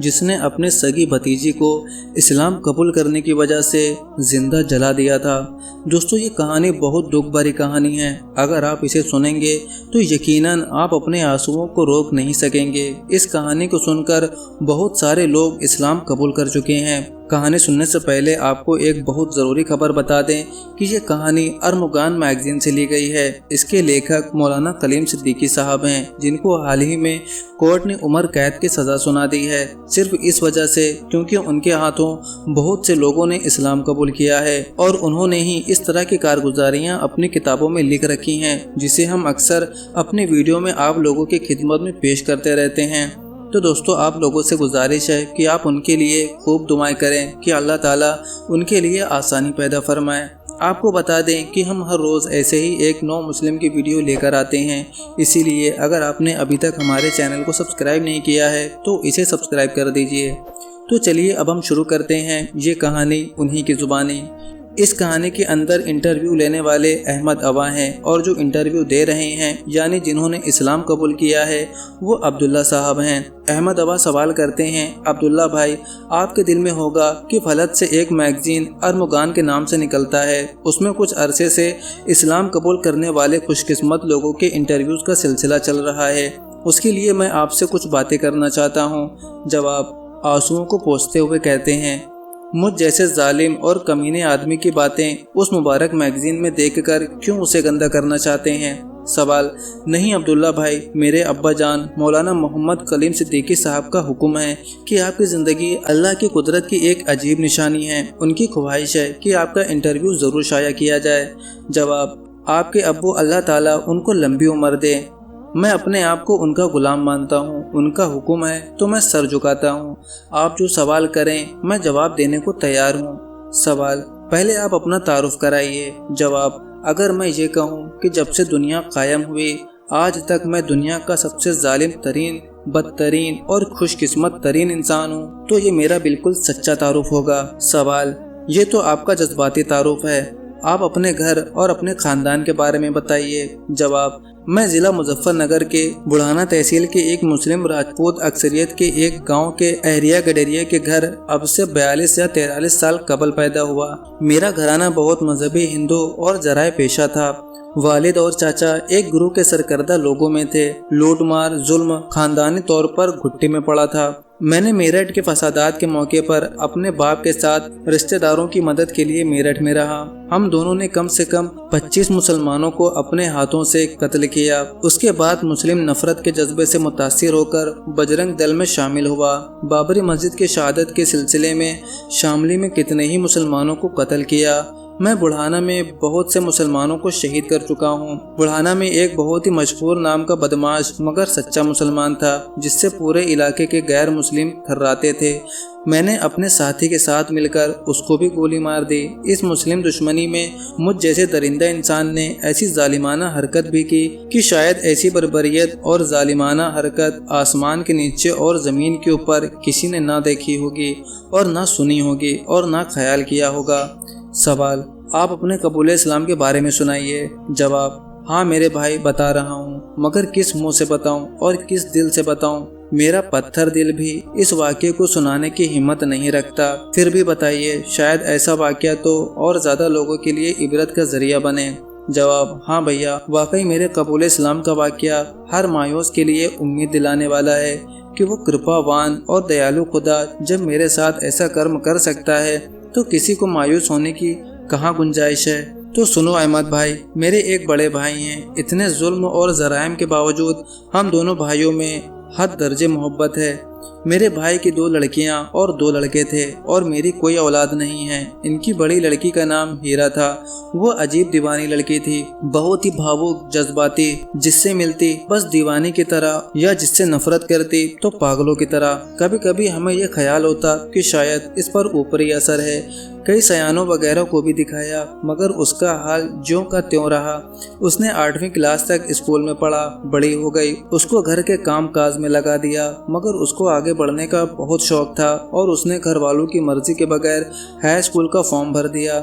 جس نے اپنے سگی بھتیجی کو اسلام قبول کرنے کی وجہ سے زندہ جلا دیا تھا۔ دوستوں یہ کہانی بہت دکھ بھری کہانی ہے۔ اگر آپ اسے سنیں گے تو یقیناً آپ اپنے آنسوؤں کو روک نہیں سکیں گے۔ اس کہانی کو سن کر بہت سارے لوگ اسلام قبول کر چکے ہیں۔ کہانی سننے سے پہلے آپ کو ایک بہت ضروری خبر بتا دیں کہ یہ کہانی ارمغان میگزین سے لی گئی ہے۔ اس کے لیکھک مولانا کلیم صدیقی صاحب ہیں، جن کو حال ہی میں کورٹ نے عمر قید کی سزا سنا دی ہے، صرف اس وجہ سے کیونکہ ان کے ہاتھوں بہت سے لوگوں نے اسلام قبول کیا ہے اور انہوں نے ہی اس طرح کی کارگزاریاں اپنی کتابوں میں لکھ رکھی ہیں، جسے ہم اکثر اپنے ویڈیو میں آپ لوگوں کی خدمت میں پیش کرتے رہتے ہیں۔ تو دوستو آپ لوگوں سے گزارش ہے کہ آپ ان کے لیے خوب دعائیں کریں کہ اللہ تعالیٰ ان کے لیے آسانی پیدا فرمائے۔ آپ کو بتا دیں کہ ہم ہر روز ایسے ہی ایک نو مسلم کی ویڈیو لے کر آتے ہیں، اسی لیے اگر آپ نے ابھی تک ہمارے چینل کو سبسکرائب نہیں کیا ہے تو اسے سبسکرائب کر دیجئے۔ تو چلیے اب ہم شروع کرتے ہیں یہ کہانی انہی کی زبانی۔ اس کہانی کے اندر انٹرویو لینے والے احمد اوا ہیں اور جو انٹرویو دے رہے ہیں یعنی جنہوں نے اسلام قبول کیا ہے وہ عبداللہ صاحب ہیں۔ احمد اوا سوال کرتے ہیں، عبداللہ بھائی آپ کے دل میں ہوگا کہ فلت سے ایک میگزین ارمغان کے نام سے نکلتا ہے، اس میں کچھ عرصے سے اسلام قبول کرنے والے خوش قسمت لوگوں کے انٹرویوز کا سلسلہ چل رہا ہے، اس کے لیے میں آپ سے کچھ باتیں کرنا چاہتا ہوں۔ جواب آنسوؤں کو پوچھتے ہوئے کہتے ہیں، مجھ جیسے ظالم اور کمینے آدمی کی باتیں اس مبارک میگزین میں دیکھ کر کیوں اسے گندہ کرنا چاہتے ہیں؟ سوال، نہیں عبداللہ بھائی، میرے ابا جان مولانا محمد کلیم صدیقی صاحب کا حکم ہے کہ آپ کی زندگی اللہ کی قدرت کی ایک عجیب نشانی ہے، ان کی خواہش ہے کہ آپ کا انٹرویو ضرور شائع کیا جائے۔ جواب، آپ کے ابو اللہ تعالیٰ ان کو لمبی عمر دے، میں اپنے آپ کو ان کا غلام مانتا ہوں، ان کا حکم ہے تو میں سر جھکاتا ہوں، آپ جو سوال کریں میں جواب دینے کو تیار ہوں۔ سوال، پہلے آپ اپنا تعارف کرائیے۔ جواب، اگر میں یہ کہوں کہ جب سے دنیا قائم ہوئی آج تک میں دنیا کا سب سے ظالم ترین، بدترین اور خوش قسمت ترین انسان ہوں تو یہ میرا بالکل سچا تعارف ہوگا۔ سوال، یہ تو آپ کا جذباتی تعارف ہے، آپ اپنے گھر اور اپنے خاندان کے بارے میں بتائیے۔ جواب، میں ضلع مظفر نگر کے بڑھانا تحصیل کے ایک مسلم راجپوت اکثریت کے ایک گاؤں کے اہریا گڈریا کے گھر اب سے 42 یا 43 سال قبل پیدا ہوا۔ میرا گھرانہ بہت مذہبی ہندو اور ذرائع پیشہ تھا۔ والد اور چاچا ایک گروہ کے سرکردہ لوگوں میں تھے۔ لوٹ مار، ظلم خاندانی طور پر گھٹی میں پڑا تھا۔ میں نے میرٹھ کے فسادات کے موقع پر اپنے باپ کے ساتھ رشتہ داروں کی مدد کے لیے میرٹھ میں رہا۔ ہم دونوں نے کم سے کم 25 مسلمانوں کو اپنے ہاتھوں سے قتل کیا۔ اس کے بعد مسلم نفرت کے جذبے سے متاثر ہو کر بجرنگ دل میں شامل ہوا۔ بابری مسجد کی شہادت کے سلسلے میں شاملی میں کتنے ہی مسلمانوں کو قتل کیا۔ میں بڑھانا میں بہت سے مسلمانوں کو شہید کر چکا ہوں۔ بڑھانا میں ایک بہت ہی مشہور نام کا بدماش مگر سچا مسلمان تھا جس سے پورے علاقے کے غیر مسلم تھراتے تھے۔ میں نے اپنے ساتھی کے ساتھ مل کر اس کو بھی گولی مار دی۔ اس مسلم دشمنی میں مجھ جیسے درندہ انسان نے ایسی ظالمانہ حرکت بھی کی کہ شاید ایسی بربریت اور ظالمانہ حرکت آسمان کے نیچے اور زمین کے اوپر کسی نے نہ دیکھی ہوگی اور نہ سنی ہوگی اور نہ خیال کیا ہوگا۔ سوال، آپ اپنے قبول اسلام کے بارے میں سنائیے۔ جواب، ہاں میرے بھائی بتا رہا ہوں، مگر کس منہ سے بتاؤں اور کس دل سے بتاؤں؟ میرا پتھر دل بھی اس واقعے کو سنانے کی ہمت نہیں رکھتا۔ پھر بھی بتائیے، شاید ایسا واقعہ تو اور زیادہ لوگوں کے لیے عبرت کا ذریعہ بنے۔ جواب، ہاں بھیا، واقعی میرے قبول اسلام کا واقعہ ہر مایوس کے لیے امید دلانے والا ہے کہ وہ کرپاوان اور دیالو خدا جب میرے ساتھ ایسا کرم کر سکتا ہے تو کسی کو مایوس ہونے کی کہاں گنجائش ہے۔ تو سنو احمد بھائی، میرے ایک بڑے بھائی ہیں، اتنے ظلم اور جرائم کے باوجود ہم دونوں بھائیوں میں حد درجے محبت ہے۔ میرے بھائی کی 2 لڑکیاں اور 2 لڑکے تھے اور میری کوئی اولاد نہیں ہے۔ ان کی بڑی لڑکی کا نام ہیرا تھا، وہ عجیب دیوانی لڑکی تھی، بہت ہی بھاوک، جذباتی، جس سے ملتی بس دیوانی کی طرح یا جس سے نفرت کرتی تو پاگلوں کی طرح۔ کبھی کبھی ہمیں یہ خیال ہوتا کہ شاید اس پر اوپری اثر ہے، کئی سیانوں وغیرہ کو بھی دکھایا مگر اس کا حال جوں کا تیوں رہا۔ اس نے 8ویں کلاس تک اسکول میں پڑھا، بڑی ہو گئی، اس کو گھر کے کام کاج میں لگا دیا مگر اس کو آگے بڑھنے کا بہت شوق تھا اور اس نے گھر والوں کی مرضی کے بغیر ہائی اسکول کا فارم بھر دیا۔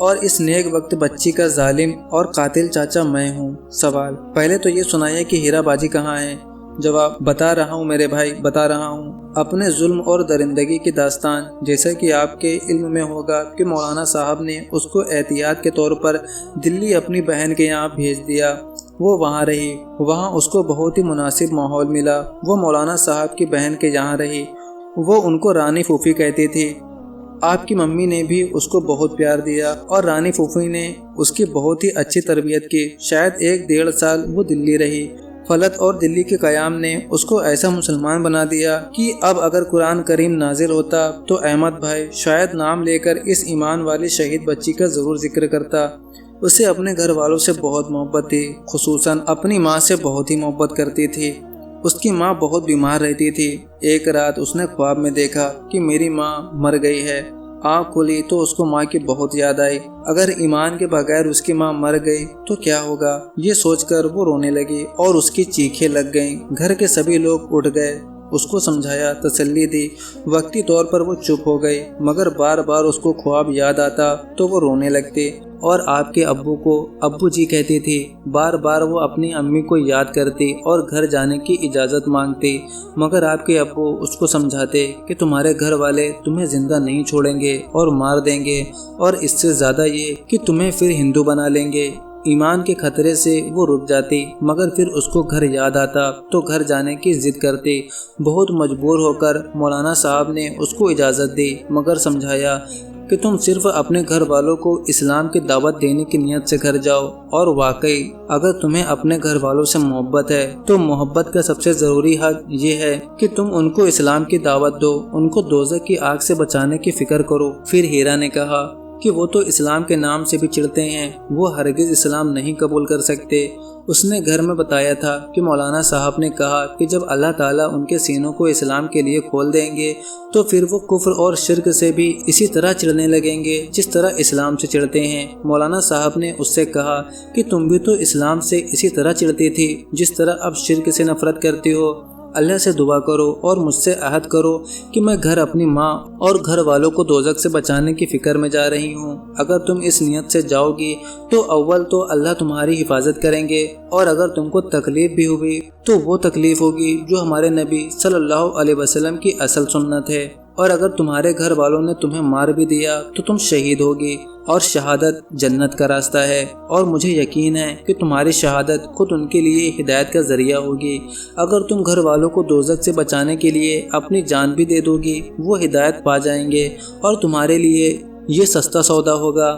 اور اس نیک وقت بچی کا ظالم اور قاتل چاچا میں ہوں۔ سوال: پہلے تو یہ سنائیے کہ ہیرا باجی کہاں ہے؟ جواب: بتا رہا ہوں میرے بھائی، بتا رہا ہوں۔ اپنے ظلم اور درندگی کی داستان، جیسا کہ آپ کے علم میں ہوگا کہ مولانا صاحب نے اس کو احتیاط کے طور پر دلی اپنی بہن کے یہاں بھیج دیا۔ وہ وہاں رہی، وہاں اس کو بہت ہی مناسب ماحول ملا۔ وہ مولانا صاحب کی بہن کے یہاں رہی۔ وہ ان کو رانی پھوپھی کہتی تھی۔ آپ کی ممی نے بھی اس کو بہت پیار دیا اور رانی پھوپھی نے اس کی بہت ہی اچھی تربیت کی۔ شاید 1-1.5 سال وہ دلی رہی۔ فلت اور دلی کے قیام نے اس کو ایسا مسلمان بنا دیا کہ اب اگر قرآن کریم نازل ہوتا تو احمد بھائی شاید نام لے کر اس ایمان والی شہید بچی کا ضرور ذکر کرتا۔ اسے اپنے گھر والوں سے بہت محبت تھی، خصوصاً اپنی ماں سے بہت ہی محبت کرتی تھی۔ اس کی ماں بہت بیمار رہتی تھی۔ ایک رات اس نے خواب میں دیکھا کہ میری ماں مر گئی ہے۔ آنکھ کھلی تو اس کو ماں کی بہت یاد آئی۔ اگر ایمان کے بغیر اس کی ماں مر گئی تو کیا ہوگا؟ یہ سوچ کر وہ رونے لگی اور اس کی چیخیں لگ گئیں۔ گھر کے سبھی لوگ اٹھ گئے، اس کو سمجھایا، تسلی دی۔ وقتی طور پر وہ چپ ہو گئی، مگر بار بار اس کو خواب یاد آتا تو وہ رونے لگتی اور آپ کے ابو کو ابو جی کہتی تھی۔ بار بار وہ اپنی امی کو یاد کرتی اور گھر جانے کی اجازت مانگتی، مگر آپ کے ابو اس کو سمجھاتے کہ تمہارے گھر والے تمہیں زندہ نہیں چھوڑیں گے اور مار دیں گے، اور اس سے زیادہ یہ کہ تمہیں پھر ہندو بنا لیں گے۔ ایمان کے خطرے سے وہ رک جاتی، مگر پھر اس کو گھر یاد آتا تو گھر جانے کی ضد کرتی۔ بہت مجبور ہو کر مولانا صاحب نے اس کو اجازت دی، مگر سمجھایا کہ تم صرف اپنے گھر والوں کو اسلام کی دعوت دینے کی نیت سے گھر جاؤ، اور واقعی اگر تمہیں اپنے گھر والوں سے محبت ہے تو محبت کا سب سے ضروری حق یہ ہے کہ تم ان کو اسلام کی دعوت دو، ان کو دوزخ کی آگ سے بچانے کی فکر کرو۔ پھر ہیرا نے کہا کہ وہ تو اسلام کے نام سے بھی چڑھتے ہیں، وہ ہرگز اسلام نہیں قبول کر سکتے۔ اس نے گھر میں بتایا تھا کہ مولانا صاحب نے کہا کہ جب اللہ تعالیٰ ان کے سینوں کو اسلام کے لیے کھول دیں گے تو پھر وہ کفر اور شرک سے بھی اسی طرح چڑھنے لگیں گے جس طرح اسلام سے چڑھتے ہیں۔ مولانا صاحب نے اس سے کہا کہ تم بھی تو اسلام سے اسی طرح چڑھتی تھی جس طرح اب شرک سے نفرت کرتی ہو۔ اللہ سے دعا کرو اور مجھ سے عہد کرو کہ میں گھر اپنی ماں اور گھر والوں کو دوزخ سے بچانے کی فکر میں جا رہی ہوں۔ اگر تم اس نیت سے جاؤ گی تو اول تو اللہ تمہاری حفاظت کریں گے، اور اگر تم کو تکلیف بھی ہوئی تو وہ تکلیف ہوگی جو ہمارے نبی صلی اللہ علیہ وسلم کی اصل سنت ہے، اور اگر تمہارے گھر والوں نے تمہیں مار بھی دیا تو تم شہید ہوگی، اور شہادت جنت کا راستہ ہے، اور مجھے یقین ہے کہ تمہاری شہادت خود ان کے لیے ہدایت کا ذریعہ ہوگی۔ اگر تم گھر والوں کو دوزخ سے بچانے کے لیے اپنی جان بھی دے دو گی، وہ ہدایت پا جائیں گے اور تمہارے لیے یہ سستا سودا ہوگا۔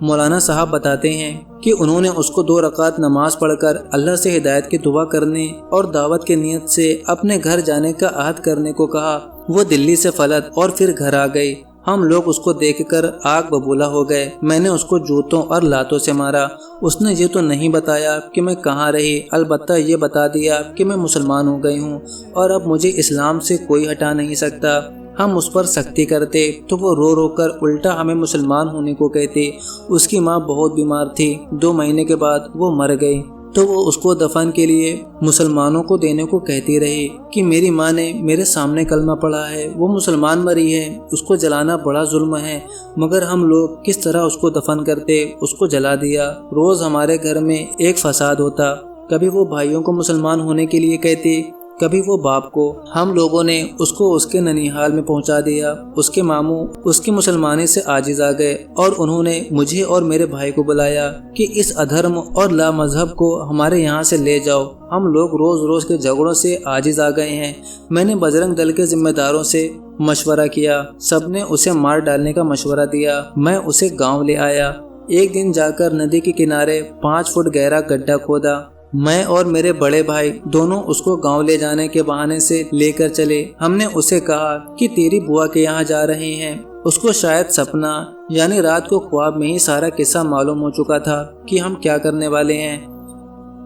مولانا صاحب بتاتے ہیں کہ انہوں نے اس کو 2 رکعت نماز پڑھ کر اللہ سے ہدایت کی دعا کرنے اور دعوت کی نیت سے اپنے گھر جانے کا عہد کرنے کو کہا۔ وہ دلی سے فلت اور پھر گھر آ گئی۔ ہم لوگ اس کو دیکھ کر آگ ببولا ہو گئے۔ میں نے اس کو جوتوں اور لاتوں سے مارا۔ اس نے یہ تو نہیں بتایا کہ میں کہاں رہی، البتہ یہ بتا دیا کہ میں مسلمان ہو گئی ہوں اور اب مجھے اسلام سے کوئی ہٹا نہیں سکتا۔ ہم اس پر سختی کرتے تو وہ رو رو کر الٹا ہمیں مسلمان ہونے کو کہتی۔ اس کی ماں بہت بیمار تھی، 2 مہینے کے بعد وہ مر گئی تو وہ اس کو دفن کے لیے مسلمانوں کو دینے کو کہتی رہی کہ میری ماں نے میرے سامنے کلمہ پڑھا ہے، وہ مسلمان مری ہے، اس کو جلانا بڑا ظلم ہے، مگر ہم لوگ کس طرح اس کو دفن کرتے، اس کو جلا دیا۔ روز ہمارے گھر میں ایک فساد ہوتا، کبھی وہ بھائیوں کو مسلمان ہونے کے لیے کہتی، کبھی وہ باپ کو۔ ہم لوگوں نے اس کو اس کے ننیحال میں پہنچا دیا۔ اس کے ماموں اس کی مسلمانی سے عاجز آ گئے اور انہوں نے مجھے اور میرے بھائی کو بلایا کہ اس ادھرم اور لا مذہب کو ہمارے یہاں سے لے جاؤ۔ ہم لوگ روز روز کے جھگڑوں سے عاجز آ گئے ہیں۔ میں نے بجرنگ دل کے ذمہ داروں سے مشورہ کیا، سب نے اسے مار ڈالنے کا مشورہ دیا۔ میں اسے گاؤں لے آیا۔ ایک دن جا کر ندی کے کنارے 5 فٹ گہرا گڈھا کھودا۔ میں اور میرے بڑے بھائی دونوں اس کو گاؤں لے جانے کے بہانے سے لے کر چلے۔ ہم نے اسے کہا کہ تیری بوا کے یہاں جا رہے ہیں۔ اس کو شاید سپنا یعنی رات کو خواب میں ہی سارا قصہ معلوم ہو چکا تھا کہ ہم کیا کرنے والے ہیں،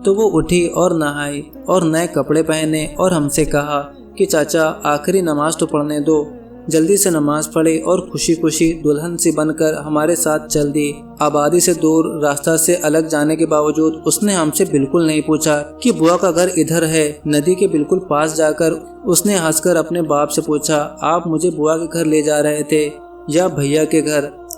تو وہ اٹھی اور نہائی اور نئے کپڑے پہنے اور ہم سے کہا کہ چاچا آخری نماز تو پڑھنے دو۔ جلدی سے نماز پڑھی اور خوشی خوشی دلہن سی بن کر ہمارے ساتھ چل دی۔ آبادی سے دور راستہ سے الگ جانے کے باوجود اس نے ہم سے بالکل نہیں پوچھا کہ بوا کا گھر ادھر ہے۔ ندی کے بالکل پاس جا کر اس نے ہنس کر اپنے باپ سے پوچھا، آپ مجھے بوا کے گھر لے جا رہے تھے یا بھیا کے گھر؟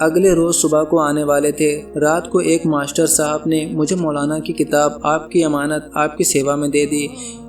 اگلے روز صبح کو آنے والے تھے۔ رات کو ایک ماسٹر صاحب نے مجھے مولانا کی کتاب آپ کی امانت آپ کی سیوا میں دے دی۔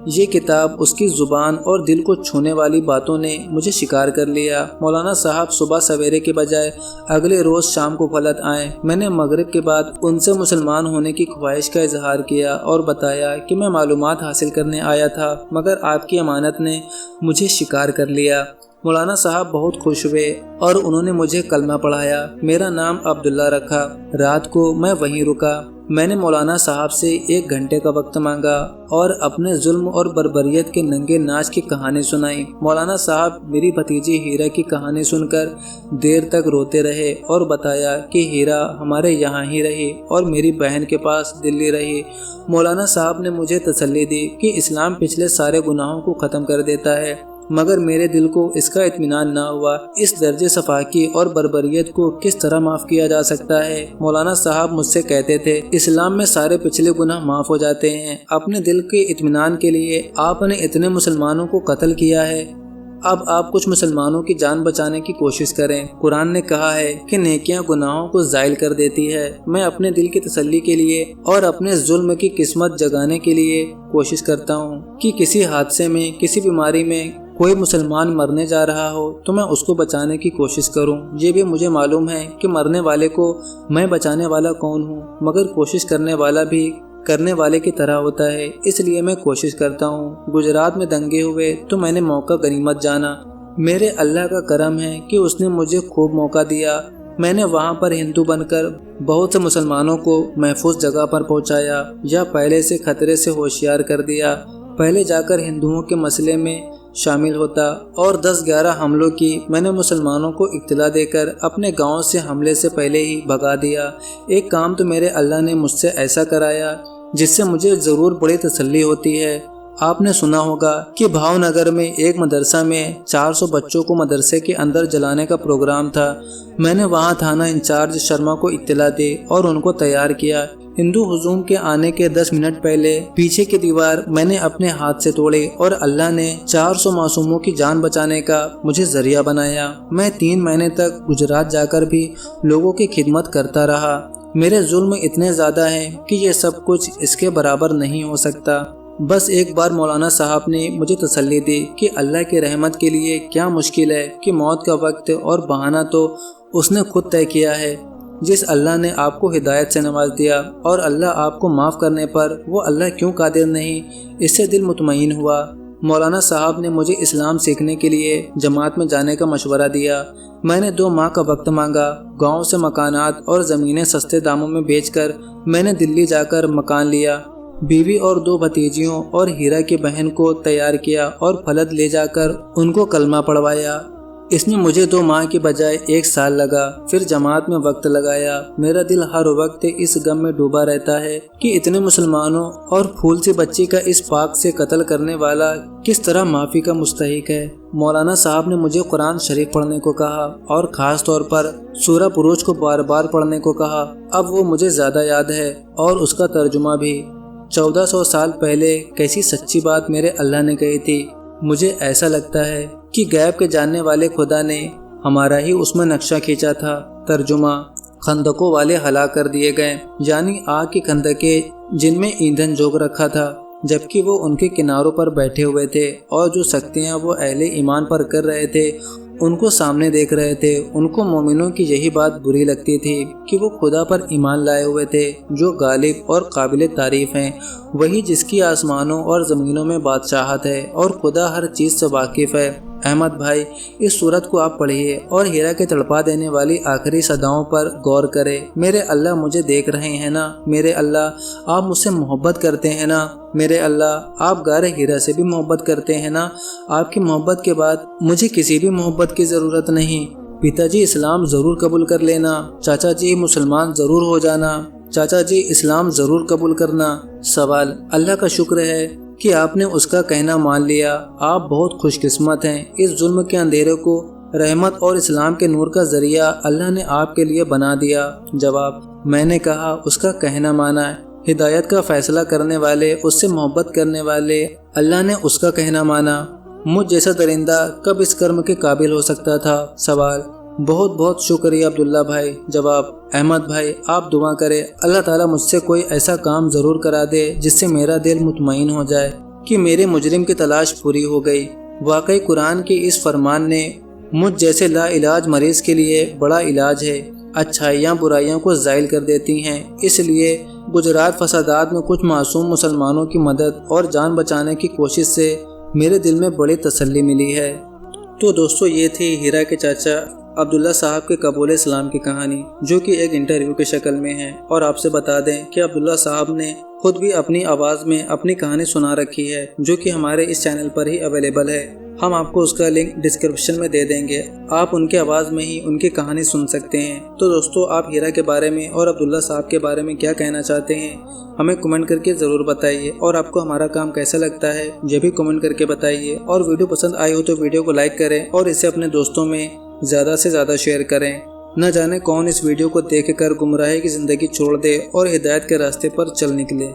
یہ کتاب اس کی زبان اور دل کو چھونے والی باتوں نے مجھے شکار کر لیا۔ مولانا صاحب صبح سویرے کے بجائے اگلے روز شام کو فلت آئے۔ میں نے مغرب کے بعد ان سے مسلمان ہونے کی خواہش کا اظہار کیا اور بتایا کہ میں معلومات حاصل کرنے آیا تھا، مگر آپ کی امانت نے مجھے شکار کر لیا۔ مولانا صاحب بہت خوش ہوئے اور انہوں نے مجھے کلمہ پڑھایا۔ میرا نام عبداللہ رکھا۔ رات کو میں وہیں رکا۔ میں نے مولانا صاحب سے 1 گھنٹے کا وقت مانگا اور اپنے ظلم اور بربریت کے ننگے ناچ کی کہانی سنائی۔ مولانا صاحب میری بھتیجی ہیرا کی کہانی سن کر دیر تک روتے رہے اور بتایا کہ ہیرا ہمارے یہاں ہی رہی اور میری بہن کے پاس دلی رہی۔ مولانا صاحب نے مجھے تسلی دی کہ اسلام پچھلے سارے گناہوں کو ختم کر دیتا ہے، مگر میرے دل کو اس کا اطمینان نہ ہوا۔ اس درجے سفاکی اور بربریت کو کس طرح معاف کیا جا سکتا ہے؟ مولانا صاحب مجھ سے کہتے تھے، اسلام میں سارے پچھلے گناہ معاف ہو جاتے ہیں۔ اپنے دل کے اطمینان کے لیے آپ نے اتنے مسلمانوں کو قتل کیا ہے، اب آپ کچھ مسلمانوں کی جان بچانے کی کوشش کریں۔ قرآن نے کہا ہے کہ نیکیاں گناہوں کو زائل کر دیتی ہے۔ میں اپنے دل کی تسلی کے لیے اور اپنے ظلم کی قسمت جگانے کے لیے کوشش کرتا ہوں کہ کسی حادثے میں، کسی بیماری میں کوئی مسلمان مرنے جا رہا ہو تو میں اس کو بچانے کی کوشش کروں۔ یہ بھی مجھے معلوم ہے کہ مرنے والے کو میں بچانے والا کون ہوں، مگر کوشش کرنے والا بھی کرنے والے کی طرح ہوتا ہے، اس لیے میں کوشش کرتا ہوں۔ گجرات میں دنگے ہوئے تو میں نے موقع غنیمت جانا۔ میرے اللہ کا کرم ہے کہ اس نے مجھے خوب موقع دیا۔ میں نے وہاں پر ہندو بن کر بہت سے مسلمانوں کو محفوظ جگہ پر پہنچایا یا پہلے سے خطرے سے ہوشیار کر دیا۔ پہلے جا کر ہندوؤں کے مسئلے میں شامل ہوتا اور 10-11 حملوں کی میں نے مسلمانوں کو اطلاع دے کر اپنے گاؤں سے حملے سے پہلے ہی بھگا دیا۔ ایک کام تو میرے اللہ نے مجھ سے ایسا کرایا جس سے مجھے ضرور بڑی تسلی ہوتی ہے۔ آپ نے سنا ہوگا کہ بھاؤ نگر میں ایک مدرسہ میں 400 بچوں کو مدرسے کے اندر جلانے کا پروگرام تھا۔ میں نے وہاں تھانہ انچارج شرما کو اطلاع دی اور ان کو تیار کیا۔ ہندو ہجوم کے آنے کے 10 منٹ پہلے پیچھے کی دیوار میں نے اپنے ہاتھ سے توڑی اور اللہ نے 400 معصوموں کی جان بچانے کا مجھے ذریعہ بنایا۔ میں 3 مہینے تک گجرات جا کر بھی لوگوں کی خدمت کرتا رہا۔ میرے ظلم اتنے زیادہ ہیں کہ یہ سب کچھ اس کے برابر نہیں ہو سکتا۔ بس ایک بار مولانا صاحب نے مجھے تسلی دی کہ اللہ کی رحمت کے لیے کیا مشکل ہے کہ موت کا وقت اور بہانہ تو اس نے خود طے کیا ہے۔ جس اللہ نے آپ کو ہدایت سے نواز دیا اور اللہ آپ کو معاف کرنے پر، وہ اللہ کیوں قادر نہیں؟ اس سے دل مطمئن ہوا۔ مولانا صاحب نے مجھے اسلام سیکھنے کے لیے جماعت میں جانے کا مشورہ دیا۔ میں نے 2 ماہ کا وقت مانگا۔ گاؤں سے مکانات اور زمینیں سستے داموں میں بیچ کر میں نے دلی جا کر مکان لیا۔ بیوی اور 2 بھتیجیوں اور ہیرا کی بہن کو تیار کیا اور پھلت لے جا کر ان کو کلمہ پڑھوایا۔ اس میں مجھے 2 ماہ کی بجائے 1 سال لگا۔ پھر جماعت میں وقت لگایا۔ میرا دل ہر وقت اس غم میں ڈوبا رہتا ہے کہ اتنے مسلمانوں اور پھول سی بچی کا اس پاک سے قتل کرنے والا کس طرح معافی کا مستحق ہے۔ مولانا صاحب نے مجھے قرآن شریف پڑھنے کو کہا اور خاص طور پر سورہ بروج کو بار بار پڑھنے کو کہا۔ اب وہ مجھے زیادہ یاد ہے اور اس کا ترجمہ بھی۔ 1400 سال پہلے کیسی سچی بات میرے اللہ نے کہی تھی۔ مجھے ایسا لگتا ہے کہ غیب کے جاننے والے خدا نے ہمارا ہی اس میں نقشہ کھینچا تھا۔ ترجمہ: خندقوں والے ہلاک کر دیے گئے، یعنی آگ کی خندقیں جن میں ایندھن جوگ رکھا تھا، جبکہ وہ ان کے کناروں پر بیٹھے ہوئے تھے اور جو سختیاں وہ اہل ایمان پر کر رہے تھے ان کو سامنے دیکھ رہے تھے۔ ان کو مومنوں کی یہی بات بری لگتی تھی کہ وہ خدا پر ایمان لائے ہوئے تھے جو غالب اور قابل تعریف ہیں، وہی جس کی آسمانوں اور زمینوں میں بادشاہت ہے اور خدا ہر چیز سے واقف ہے۔ احمد بھائی، اس صورت کو آپ پڑھیے اور ہیرا کے تڑپا دینے والی آخری صداؤں پر غور کرے۔ میرے اللہ مجھے دیکھ رہے ہیں نا؟ میرے اللہ آپ مجھ سے محبت کرتے ہیں نا؟ میرے اللہ آپ غار ہیرا سے بھی محبت کرتے ہیں نا؟ آپ کی محبت کے بعد مجھے کسی بھی محبت کی ضرورت نہیں۔ پتا جی اسلام ضرور قبول کر لینا، چاچا جی مسلمان ضرور ہو جانا، چاچا جی اسلام ضرور قبول کرنا۔ سوال: اللہ کا شکر ہے کہ آپ نے اس کا کہنا مان لیا۔ آپ بہت خوش قسمت ہیں۔ اس ظلم کے اندھیرے کو رحمت اور اسلام کے نور کا ذریعہ اللہ نے آپ کے لیے بنا دیا۔ جواب: میں نے کہا اس کا کہنا مانا ہے۔ ہدایت کا فیصلہ کرنے والے، اس سے محبت کرنے والے، اللہ نے اس کا کہنا مانا۔ مجھ جیسا درندہ کب اس کرم کے قابل ہو سکتا تھا؟ سوال: بہت بہت شکریہ عبداللہ بھائی۔ جواب: احمد بھائی آپ دعا کریں اللہ تعالیٰ مجھ سے کوئی ایسا کام ضرور کرا دے جس سے میرا دل مطمئن ہو جائے کہ میرے مجرم کی تلاش پوری ہو گئی۔ واقعی قرآن کے اس فرمان نے مجھ جیسے لا علاج مریض کے لیے بڑا علاج ہے۔ اچھائیاں برائیوں کو زائل کر دیتی ہیں، اس لیے گجرات فسادات میں کچھ معصوم مسلمانوں کی مدد اور جان بچانے کی کوشش سے میرے دل میں بڑی تسلی ملی ہے۔ تو دوستو یہ تھی ہیرا کے چاچا عبداللہ صاحب کے قبول اسلام کی کہانی، جو کہ ایک انٹرویو کی شکل میں ہے۔ اور آپ سے بتا دیں کہ عبداللہ صاحب نے خود بھی اپنی آواز میں اپنی کہانی سنا رکھی ہے، جو کہ ہمارے اس چینل پر ہی اویلیبل ہے۔ ہم آپ کو اس کا لنک ڈسکرپشن میں دے دیں گے، آپ ان کے آواز میں ہی ان کی کہانی سن سکتے ہیں۔ تو دوستو آپ ہیرا کے بارے میں اور عبداللہ صاحب کے بارے میں کیا کہنا چاہتے ہیں ہمیں کمنٹ کر کے ضرور بتائیے، اور آپ کو ہمارا کام کیسا لگتا ہے یہ بھی کمنٹ کر کے بتائیے۔ اور ویڈیو پسند آئی ہو تو ویڈیو کو لائک کریں اور اسے اپنے دوستوں میں زیادہ سے زیادہ شیئر کریں۔ نہ جانے کون اس ویڈیو کو دیکھ کر گمراہی کی زندگی چھوڑ دے اور ہدایت کے راستے پر چل نکلے۔